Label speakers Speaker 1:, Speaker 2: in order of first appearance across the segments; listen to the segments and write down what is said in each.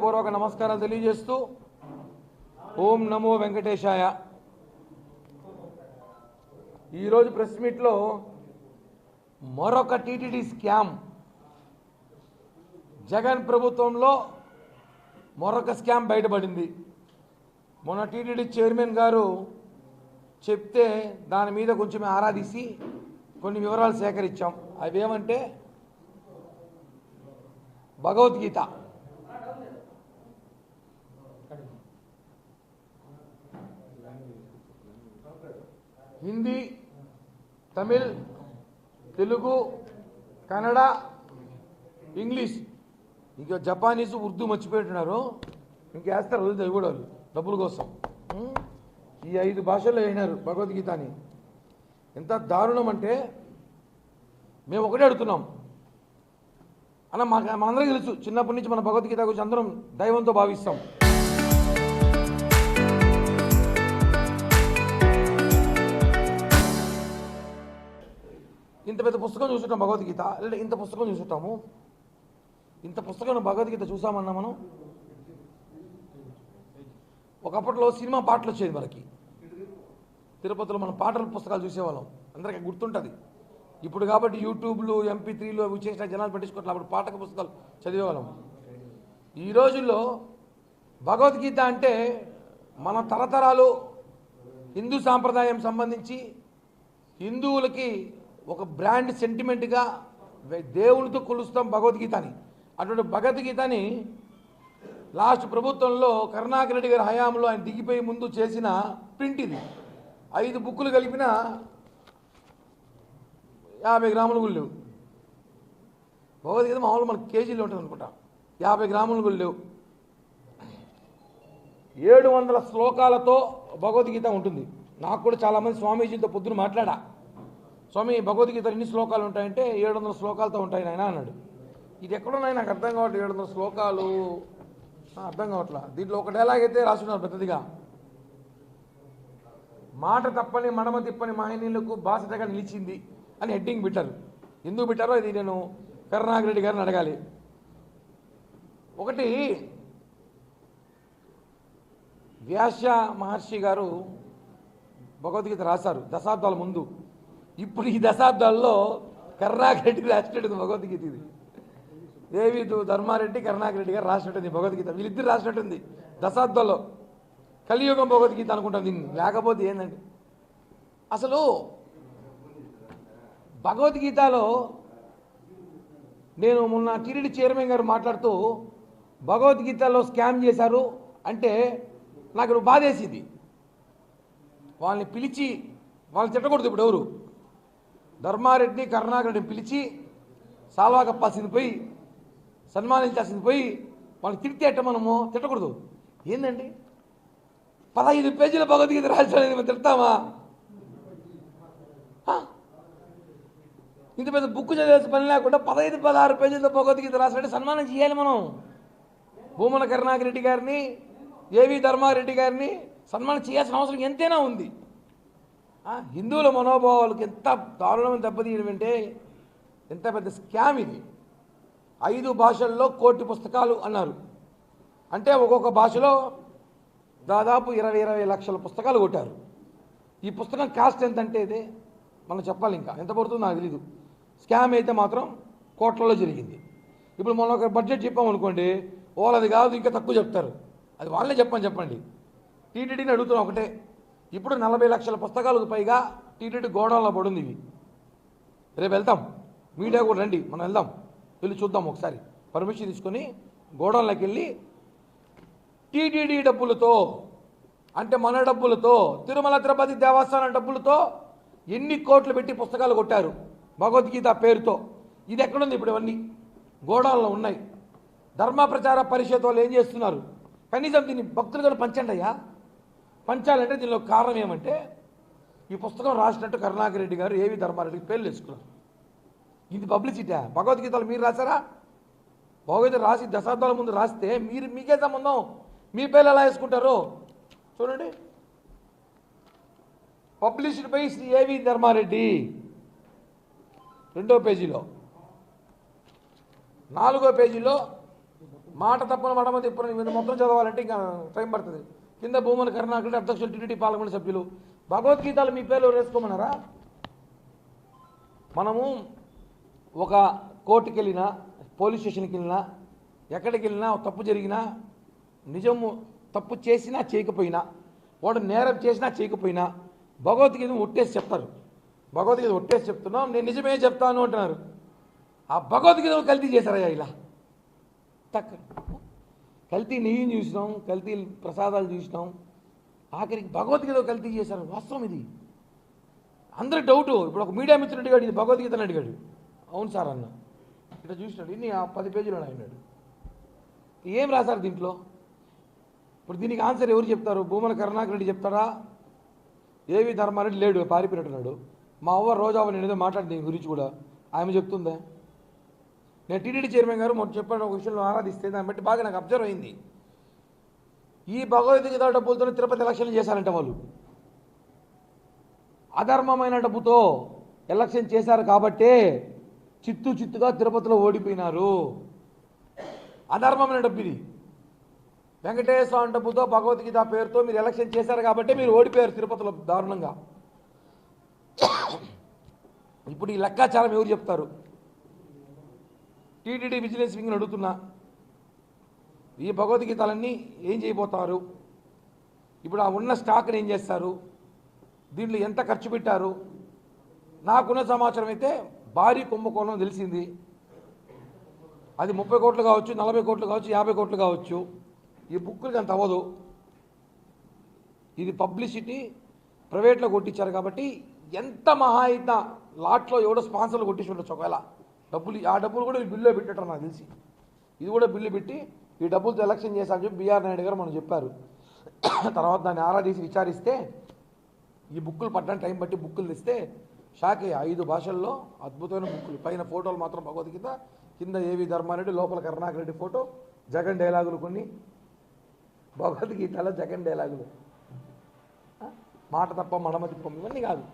Speaker 1: హృదయపూర్వక నమస్కారాలు తెలియజేస్తూ ఓం నమో వెంకటేశాయ. ఈరోజు ప్రెస్ మీట్లో మరొక టీటీడీ స్కామ్, జగన్ ప్రభుత్వంలో మరొక స్కామ్ బయటపడింది. మొన్న టీటీడీ చైర్మన్ గారు చెప్తే దాని మీద కొంచెం ఆరాధిసి కొన్ని వివరాలు సేకరించాం. అవేమంటే భగవద్గీత, హిందీ, తమిళ్, తెలుగు, కన్నడ, ఇంగ్లీష్, ఇంకా జపానీస్, ఉర్దూ మర్చిపోతున్నారు. ఇంకేస్తారు వదిలితే కూడా వాళ్ళు డబ్బుల కోసం. ఈ 5 భాషల్లో అయినారు భగవద్గీతని. ఎంత దారుణం అంటే మేము ఒకటే అడుగుతున్నాం అన్న, మనందరికీ తెలుసు చిన్నప్పటి నుంచి మన భగవద్గీత గురించి అందరం దైవంతో భావిస్తాం. ఇంత పెద్ద పుస్తకం చూసుంటాం భగవద్గీత, లేదా ఇంత పుస్తకం చూసుంటాము. ఇంత పుస్తకం భగవద్గీత చూసామన్నా మనం. ఒకప్పట్లో సినిమా పాటలు వచ్చేది మనకి, తిరుపతిలో మనం పాటల పుస్తకాలు చూసేవాళ్ళం, అందరికీ గుర్తుంటుంది. ఇప్పుడు కాబట్టి యూట్యూబ్లు, MP3లు అవి చేసిన జనాలు పట్టించుకోవట్లేదు. అప్పుడు పాఠక పుస్తకాలు చదివేవాళ్ళం. ఈ రోజుల్లో భగవద్గీత అంటే మన తరతరాలు హిందూ సాంప్రదాయం సంబంధించి హిందువులకి ఒక బ్రాండ్ సెంటిమెంట్గా దేవునితో కొలుస్తాం భగవద్గీతని. అటువంటి భగవద్గీతని లాస్ట్ ప్రభుత్వంలో కరుణాకర్ రెడ్డి గారి హయాంలో ఆయన దిగిపోయి ముందు చేసిన ప్రింట్ ఇది. 5 బుక్కులు కలిపిన 50 గ్రాములు కూడా లేవు. భగవద్గీత మామూలు మనకు కేజీలో ఉంటుంది అనుకుంటా, 50 గ్రాములు కూడా లేవు. 700 శ్లోకాలతో భగవద్గీత ఉంటుంది. నాకు కూడా చాలామంది స్వామీజీతో పొద్దున మాట్లాడా, స్వామి భగవద్గీత ఎన్ని శ్లోకాలు ఉంటాయంటే 700 శ్లోకాలతో ఉంటాయి నాయన అన్నాడు. ఇది ఎక్కడున్నాయి నాకు అర్థం కావట్లేదు. 700 శ్లోకాలు అర్థం కావట్లా. దీంట్లో ఒక డైలాగ్ అయితే రాసున్నారు పెద్దదిగా, మాట తప్పని మడమ తిప్పని మహనీయులకు బాసటగా నిలిచింది అని హెడ్డింగ్ పెట్టారు. ఎందుకు పెట్టారో ఇది నేను కరుణాకర్ రెడ్డి గారిని అడగాలి. ఒకటి, వ్యాస మహర్షి గారు భగవద్గీత రాశారు దశాబ్దాల ముందు. ఇప్పుడు ఈ దశాబ్దాల్లో కరుణాకర్ రెడ్డి రాసినట్టుంది భగవద్గీత. ఇది దేవి ధర్మారెడ్డి, కరుణాకర్ రెడ్డి గారు రాసినట్టుంది భగవద్గీత. వీళ్ళిద్దరు రాసినట్టుంది దశాబ్దాల్లో. కలియుగం భగవద్గీత అనుకుంటాం దీన్ని, లేకపోతే ఏంటండి అసలు భగవద్గీతలో. నేను మొన్న టీటీడీ చైర్మన్ గారు మాట్లాడుతూ భగవద్గీతలో స్కామ్ చేశారు అంటే నాకు బాధేసింది. వాళ్ళని పిలిచి వాళ్ళని తిట్టకూడదు. ఇప్పుడు ఎవరు ధర్మారెడ్డి, కరుణాకర్ రెడ్డిని పిలిచి సాల్వా కప్పాల్సింది పోయి, సన్మానించాల్సింది పోయి వాళ్ళని తిడితే మనము తిట్టకూడదు. ఏందండి 15 పేజీల భగవద్గీత రాశారని మనం తిడతామా? ఇంత పెద్ద బుక్ చదివేసి పని లేకుండా 15-16 పేజీలతో భగవద్గీత రాసినట్టు సన్మానం చేయాలి మనం. భూమన కరుణాకర్ రెడ్డి గారిని, ఏవి ధర్మారెడ్డి గారిని సన్మానం చేయాల్సిన అవసరం ఎంతైనా ఉంది. హిందువుల మనోభావాలకు ఎంత దారుణమైన దెబ్బతీయడం అంటే ఎంత పెద్ద స్కామ్ ఇది. 5 భాషల్లో 1 కోటి పుస్తకాలు అన్నారు. అంటే ఒక్కొక్క భాషలో దాదాపు 20 లక్షల పుస్తకాలు కొట్టారు. ఈ పుస్తకం కాస్ట్ ఎంత అంటే ఇదే మనం చెప్పాలి. ఇంకా ఎంత పడుతుందో నాకు తెలీదు. స్కామ్ అయితే మాత్రం కోట్లలో జరిగింది. ఇప్పుడు మనం ఒక బడ్జెట్ చెప్పామనుకోండి, వాళ్ళది కాదు ఇంకా తక్కువ చెప్తారు. అది వాళ్ళే చెప్పండి. టీటీడీని అడుగుతున్నాం ఒకటే, ఇప్పుడు 40 లక్షల పుస్తకాలకు పైగా టీటీడీ గోడౌన్లో పడుంది. ఇవి రేపు వెళ్తాం, మీడియా కూడా రండి, మనం వెళ్దాం, వెళ్ళి చూద్దాం ఒకసారి. పర్మిషన్ తీసుకొని గోడౌన్లోకి వెళ్ళి టీటీడీ డబ్బులతో, అంటే మన డబ్బులతో, తిరుమల తిరుపతి దేవస్థానం డబ్బులతో ఎన్ని కోట్లు పెట్టి పుస్తకాలు కొట్టారు భగవద్గీత పేరుతో. ఇది ఎక్కడుంది? ఇప్పుడు ఇవన్నీ గోడౌన్లో ఉన్నాయి. ధర్మ ప్రచార పరిషత్ వాళ్ళు ఏం చేస్తున్నారు? కనీసం దీన్ని భక్తులు కూడా పంచండి అయ్యా. పంచాలంటే దీనిలో కారణం ఏమంటే ఈ పుస్తకం రాసినట్టు కరుణాకర్ రెడ్డి గారు, ఏవి ధర్మారెడ్డికి పేర్లు వేసుకున్నారు. ఇది పబ్లిసిటీ. భగవద్గీతలు మీరు రాశారా? భగవద్గీత రాసి దశాబ్దాల ముందు రాస్తే మీకే సంబంధం, మీ పేర్లు ఎలా వేసుకుంటారు చూడండి. పబ్లిష్డ్ బై శ్రీ ఏవి ధర్మారెడ్డి 2వ పేజీలో, 4వ పేజీలో మాట తప్పని మడమ తిప్పని మీరు మొత్తం చదవాలంటే ఇంకా టైం పడుతుంది. కింద భూమన కరుణాకర్ అధ్యక్షులు, టీటీడీ పార్లమెంట్ సభ్యులు. భగవద్గీతలు మీ పేర్లు వేసుకోమన్నారా? మనము ఒక కోర్టుకి వెళ్ళినా, పోలీస్ స్టేషన్కి వెళ్ళినా, ఎక్కడికి వెళ్ళినా తప్పు జరిగినా, నిజము తప్పు చేసినా చేయకపోయినా, వాడు నేరం చేసినా చేయకపోయినా భగవద్గీత ఒట్టేసి చెప్తారు. భగవద్గీత ఒట్టేసి చెప్తున్నాం, నేను నిజమే చెప్తాను అంటున్నారు. ఆ భగవద్గీత కల్తీ చేశారయ్యా ఇలా. తక్కువ కల్తీ నెయ్యిని చూసినాం, కల్తీ ప్రసాదాలు చూసినాం, ఆఖరికి భగవద్గీత కల్తీ చేశారు. వాస్తవం ఇది. అందరి డౌటు. ఇప్పుడు ఒక మీడియా మిత్రుడు అడిగాడు, ఇది భగవద్గీత అని అడిగాడు. అవును సార్ అన్న. ఇట్లా చూసినాడు, ఇన్ని 10 పేజీలు అన్నాడు. ఏం రాశారు దీంట్లో? ఇప్పుడు దీనికి ఆన్సర్ ఎవరు చెప్తారు? భూమన కరుణాకర్ రెడ్డి చెప్తారా? ఏవి ధర్మారెడ్డి లేడు, పారిపోయినట్టున్నాడు. మా అవ్వ రోజావ నేను ఏదో మాట్లాడింది దీని గురించి కూడా, ఆమె చెప్తుందా? నేను టీటీడీ చైర్మన్ గారు మొన్న చెప్పాను ఒక విషయంలో ఆరాధిస్తే, దాన్ని బట్టి బాగా నాకు అబ్జర్వ్ అయింది. ఈ భగవద్గీత డబ్బులతో తిరుపతి ఎలక్షన్లు చేశారంట వాళ్ళు. అధర్మమైన డబ్బుతో ఎలక్షన్ చేశారు కాబట్టే చిత్తుగా తిరుపతిలో ఓడిపోయినారు. అధర్మమైన డబ్బు ఇది. వెంకటేశ్వర స్వామి డబ్బుతో భగవద్గీత పేరుతో మీరు ఎలక్షన్ చేశారు కాబట్టి మీరు ఓడిపోయారు తిరుపతిలో దారుణంగా. ఇప్పుడు ఈ లెక్కాచారం ఎవరు చెప్తారు? టీటీడీ విజిలెన్స్ వింగ్ని అడుగుతున్నా, ఈ భగవద్గీతలన్నీ ఏం చేయబోతారు? ఇప్పుడు ఆ ఉన్న స్టాక్ని ఏం చేస్తారు? దీంట్లో ఎంత ఖర్చు పెట్టారు? నాకున్న సమాచారం అయితే భారీ కుంభకోణం తెలిసింది. అది 30 కోట్లు కావచ్చు, 40 కోట్లు కావచ్చు, 50 కోట్లు కావచ్చు. ఈ బుక్కులకి అంత అవ్వదు. ఇది పబ్లిసిటీ ప్రైవేట్లో కొట్టించారు కాబట్టి ఎంత మహా అయినా లాట్లో ఎవడో స్పాన్సర్లు కొట్టించి ఉండొచ్చు. ఒకవేళ డబ్బులు, ఆ డబ్బులు కూడా బిల్లులో పెట్టారు నాకు తెలిసి. ఇది కూడా బిల్లు పెట్టి ఈ డబ్బులతో ఎలక్షన్ చేశారని చెప్పి బిఆర్ నాయుడు గారు మనం చెప్పారు. తర్వాత దాన్ని ఆరాధీసి విచారిస్తే ఈ బుక్కులు పట్టడానికి టైం బట్టి బుక్కులు తెస్తే షాకే 5 భాషల్లో అద్భుతమైన బుక్కులు. పైన ఫోటోలు మాత్రం భగవద్గీత, కింద ఏవి ధర్మారెడ్డి, లోపల కరుణాకర్ రెడ్డి ఫోటో, జగన్ డైలాగులు కొన్ని. భగవద్గీతలో జగన్ డైలాగులు, మాట తప్ప మడమ తిప్పం, ఇవన్నీ కాదు.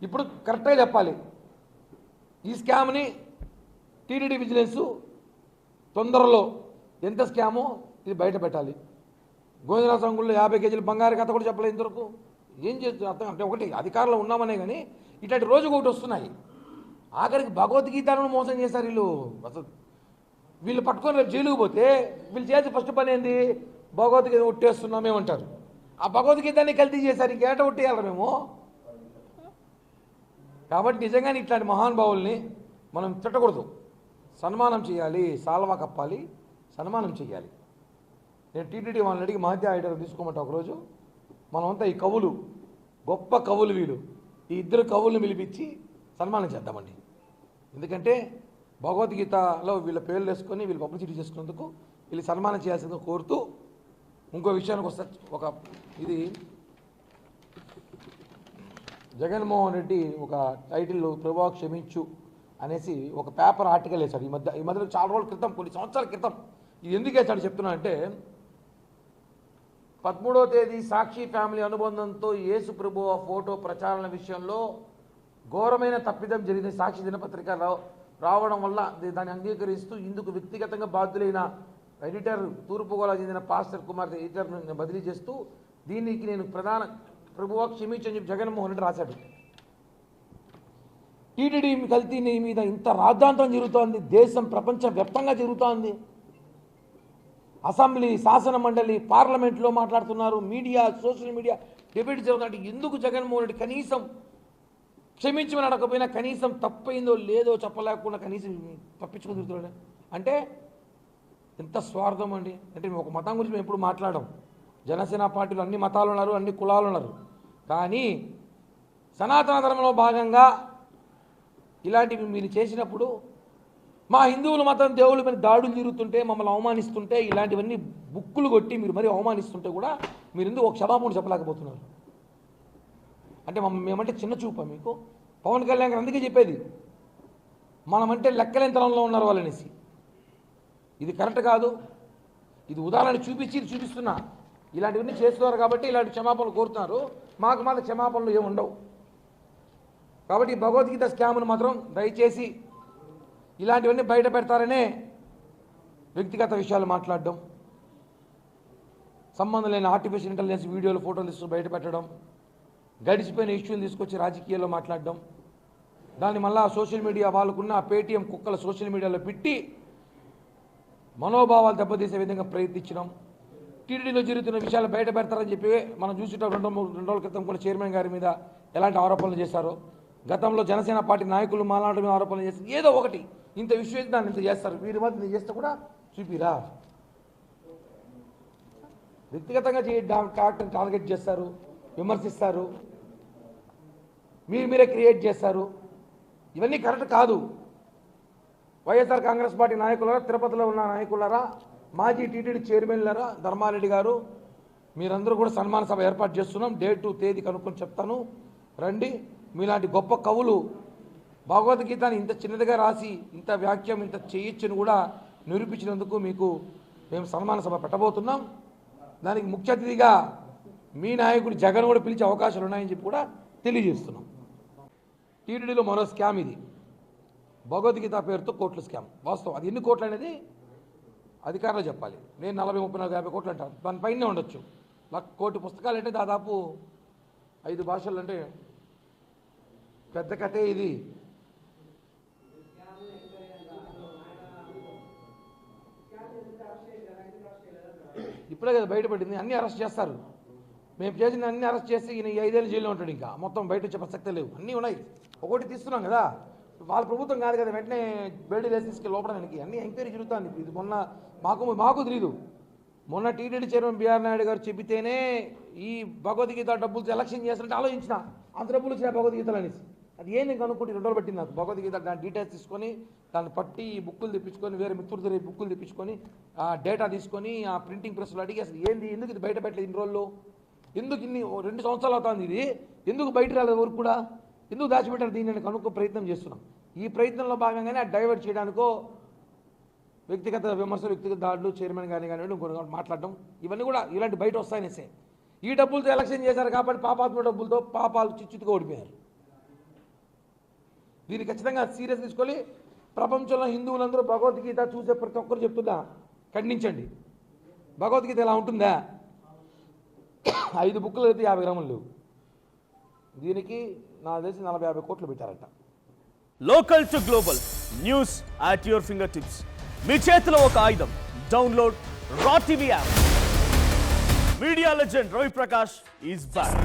Speaker 1: ఇప్పుడు కరెక్ట్గా చెప్పాలి, ఈ స్కామ్ని టీటీడీ విజిలెన్స్ తొందరలో ఎంత స్కామో ఇది బయట పెట్టాలి. గోవిందరాజ సంఘంలో 50 కేజీలు బంగారు కథ కూడా చెప్పలేదు ఇంతవరకు. ఏం చేస్తుంది అర్థం అంటే, ఒకటి అధికారంలో ఉన్నామనే కానీ ఇట్లాంటి రోజు ఒకటి వస్తున్నాయి. ఆఖరికి భగవద్గీతను మోసం చేశారు వీళ్ళు. అసలు వీళ్ళు పట్టుకొని రేపు జైలుకు పోతే వీళ్ళు చేసి ఫస్ట్ పని ఏంది? భగవద్గీత ఒట్టేస్తున్నామేమంటారు. ఆ భగవద్గీతని కల్తీ చేశారు, ఇంకేట ఒట్టేయాలి మేము. కాబట్టి నిజంగానే ఇట్లాంటి మహానుభావుల్ని మనం తిట్టకూడదు, సన్మానం చేయాలి, సాల్వా కప్పాలి, సన్మానం చేయాలి. నేను టీటీడీ వాళ్ళని అడిగి మహత్య ఐడర్ తీసుకోమంటే ఒకరోజు మనమంతా ఈ కవులు, గొప్ప కవులు వీళ్ళు, ఈ 2 కవులను పిలిపించి సన్మానం చేద్దామండి. ఎందుకంటే భగవద్గీతలో వీళ్ళ పేర్లు వేసుకొని వీళ్ళు పబ్లిసిటీ చేసుకున్నందుకు వీళ్ళు సన్మానం చేయాల్సిందిగా కోరుతూ, ఇంకో విషయానికి వస్తే, ఒక ఇది జగన్మోహన్ రెడ్డి ఒక టైటిల్ ప్రభువా క్షమించు అనేసి ఒక పేపర్ ఆర్టికల్ వేశాడు ఈ మధ్యలో చాలా రోజుల క్రితం, కొన్ని సంవత్సరాల క్రితం. ఇది ఎందుకు వేశాడు చెప్తున్నా అంటే, 13వ తేదీ సాక్షి ఫ్యామిలీ అనుబంధంతో యేసు ప్రభువ ఫోటో ప్రచారణ విషయంలో ఘోరమైన తప్పిదం జరిగింది. సాక్షి దినపత్రిక రావడం వల్ల దాన్ని అంగీకరిస్తూ ఇందుకు వ్యక్తిగతంగా బాధ్యులైన ఎడిటర్, తూర్పుగోదావరి చెందిన పాస్టర్ కుమార్ ఎడిటర్ను బదిలీ చేస్తూ దీనికి నేను ప్రధాన ప్రభువా క్షమించని చెప్పి జగన్మోహన్ రెడ్డి రాశాడు. టీటీడీ కల్తీ మీద ఇంత రాద్ధాంతం జరుగుతోంది, దేశం ప్రపంచవ్యాప్తంగా జరుగుతోంది. అసెంబ్లీ, శాసన మండలి, పార్లమెంట్లో మాట్లాడుతున్నారు, మీడియా, సోషల్ మీడియా డిబేట్ జరుగుతుంటే ఎందుకు జగన్మోహన్ రెడ్డి కనీసం క్షమించమని అడగకపోయినా కనీసం తప్పైందో లేదో చెప్పలేకుండా కనీసం తప్పించుకుని తిరుగుతున్నాడు అంటే ఎంత స్వార్థం అండి. అంటే మేము ఒక మతం గురించి మేము ఎప్పుడు మాట్లాడడం. జనసేన పార్టీలో అన్ని మతాలు ఉన్నారు, అన్ని కులాలు ఉన్నారు. కానీ సనాతన ధర్మంలో భాగంగా ఇలాంటివి మీరు చేసినప్పుడు, మా హిందువుల మతం దేవుళ్ళ మీద దాడులు జరుగుతుంటే, మమ్మల్ని అవమానిస్తుంటే, ఇలాంటివన్నీ బుక్కులు కొట్టి మీరు మరీ అవమానిస్తుంటే కూడా మీరు ఎందుకు ఒక క్షమాపణ చెప్పలేకపోతున్నారు? అంటే మేమంటే చిన్న చూపా మీకు? పవన్ కళ్యాణ్ గారు అందుకే చెప్పేది, మనమంటే లెక్కలేంతరంలో ఉన్నారు వాళ్ళనేసి. ఇది కరెక్ట్ కాదు. ఇది ఉదాహరణ చూపిస్తున్నా. ఇలాంటివన్నీ చేస్తున్నారు కాబట్టి ఇలాంటి క్షమాపణలు కోరుతున్నారు. మాకు మాత్రం క్షమాపణలు ఏమి ఉండవు. కాబట్టి భగవద్గీత స్కామ్ను మాత్రం దయచేసి ఇలాంటివన్నీ బయట పెడతారనే వ్యక్తిగత విషయాలు మాట్లాడడం, సంబంధం లేని ఆర్టిఫిషియల్ ఇంటెలిజెన్స్ వీడియోలు ఫోటోలు ఇస్తూ బయట పెట్టడం, గడిచిపోయిన ఇష్యూలు తీసుకొచ్చి రాజకీయాల్లో మాట్లాడడం, దాన్ని మళ్ళా సోషల్ మీడియా వాళ్ళకున్న పేటీఎం కుక్కల సోషల్ మీడియాలో పెట్టి మనోభావాలు దెబ్బతీసే విధంగా ప్రయత్నించడం, టీటీడీలో జరుగుతున్న విషయాలు బయట పెడతారని చెప్పి మనం చూసేటప్పుడు రెండు రోజుల క్రితం కూడా చైర్మన్ గారి మీద ఎలాంటి ఆరోపణలు చేశారో, గతంలో జనసేన పార్టీ నాయకులు మాలాంటి మీద ఆరోపణలు చేస్తారు. ఏదో ఒకటి ఇంత విషయం దాన్ని ఇంత చేస్తారు. వీరి మధ్య నేను చేస్తే కూడా చూపిరా, వ్యక్తిగతంగా టార్గెట్ చేస్తారు, విమర్శిస్తారు, మీరే క్రియేట్ చేస్తారు. ఇవన్నీ కరెక్ట్ కాదు. వైఎస్ఆర్ కాంగ్రెస్ పార్టీ నాయకులరా, తిరుపతిలో ఉన్న నాయకులరా, మాజీ టీటీడీ చైర్మన్లరా, ధర్మారెడ్డి గారు, మీరందరూ కూడా సన్మాన సభ ఏర్పాటు చేస్తున్నాం. డేటు తేదీ కనుక్కొని చెప్తాను, రండి. మీలాంటి గొప్ప కవులు భగవద్గీతని ఇంత చిన్నదిగా రాసి ఇంత వ్యాఖ్యం ఇంత చేయొచ్చని కూడా నిరూపించినందుకు మీకు మేము సన్మాన సభ పెట్టబోతున్నాం. దానికి ముఖ్య అతిథిగా మీ నాయకుడు జగన్ కూడా పిలిచే అవకాశాలు ఉన్నాయని చెప్పి కూడా తెలియజేస్తున్నాం. టీటీడీలో మరో స్కామ్ ఇది, భగవద్గీత పేరుతో కోట్ల స్కామ్. వాస్తవం అది ఎన్ని కోట్లు అనేది అధికారులు చెప్పాలి. నేను 40, 30, 40, 50 కోట్లు అంటాను, దానిపైనే ఉండొచ్చు. 1 కోటి పుస్తకాలు అంటే దాదాపు 5 భాషలు అంటే పెద్ద కథే ఇది. ఇప్పుడే కదా బయటపడింది. అన్నీ అరెస్ట్ చేస్తారు. మేము చేసిన అన్ని అరెస్ట్ చేసి ఈయన 5 ఏళ్ళు జైల్లో ఉంటాడు. ఇంకా మొత్తం బయట వచ్చే ప్రసక్తే లేవు. అన్నీ ఉన్నాయి. ఒకటి తీస్తున్నాం కదా, వాళ్ళ ప్రభుత్వం కాదు కదా వెంటనే బేడీ లేసి తీసుకెళ్ళి లోపడానికి. అన్నీ ఎంక్వైరీ జరుగుతుంది. ఇది మొన్న మాకు తెలియదు. మొన్న టీటీడీ చైర్మన్ బిఆర్ నాయుడు గారు చెబితేనే ఈ భగవద్గీత డబ్బులతో ఎలక్షన్ చేస్తారంటే ఆలోచించిన, అంత డబ్బులు వచ్చిన భగవద్గీతలు అనేసి. అది ఏంది కనుక్కుంటే 2 రోజులు పట్టింది నాకు. భగవద్గీత దాని డీటెయిల్స్ తీసుకొని దాన్ని పట్టి బుక్కులు తెప్పించుకొని వేరే మిత్రుల దగ్గర బుక్కులు తెప్పించుకొని ఆ డేటా తీసుకొని ఆ ప్రింటింగ్ ప్రెస్లో అడిగి అసలు ఏంది, ఎందుకు ఇది బయట పెట్టలేదు ఇన్ని రోజుల్లో, ఎందుకు 2 సంవత్సరాలు అవుతుంది ఇది, ఎందుకు బయట రాలేదు వరకు కూడా, ఎందుకు దాచిపెట్టారు దీన్ని నేను కనుక్కో ప్రయత్నం చేస్తున్నాం. ఈ ప్రయత్నంలో భాగంగానే ఆ డైవర్ట్ చేయడానికో వ్యక్తిగత విమర్శలు, వ్యక్తిగత దాడులు, చైర్మన్ గారిని కానివ్వండి ఇంకొక మాట్లాడడం, ఇవన్నీ కూడా ఇలాంటి బయట వస్తాయనేసే. ఈ డబ్బులతో ఎలక్షన్ చేశారు కాబట్టి పాపాత్మ డబ్బులతో పాపాలు చిచ్చుతుగా ఓడిపోయారు. దీన్ని ఖచ్చితంగా సీరియస్ తీసుకొని ప్రపంచంలో హిందువులందరూ భగవద్గీత చూసే ప్రతి ఒక్కరు చెప్తున్నా ఖండించండి. భగవద్గీత ఎలా ఉంటుందా? 5 బుక్కులు అయితే 50 గ్రాములు లేవు. దీనికి నాకు తెలిసి 40-50 కోట్లు పెట్టారట.
Speaker 2: Local to global news at your fingertips. మీ చేతిలో ఒక ఆయుధం. Download R TV app. Media legend Ravi Prakash is back.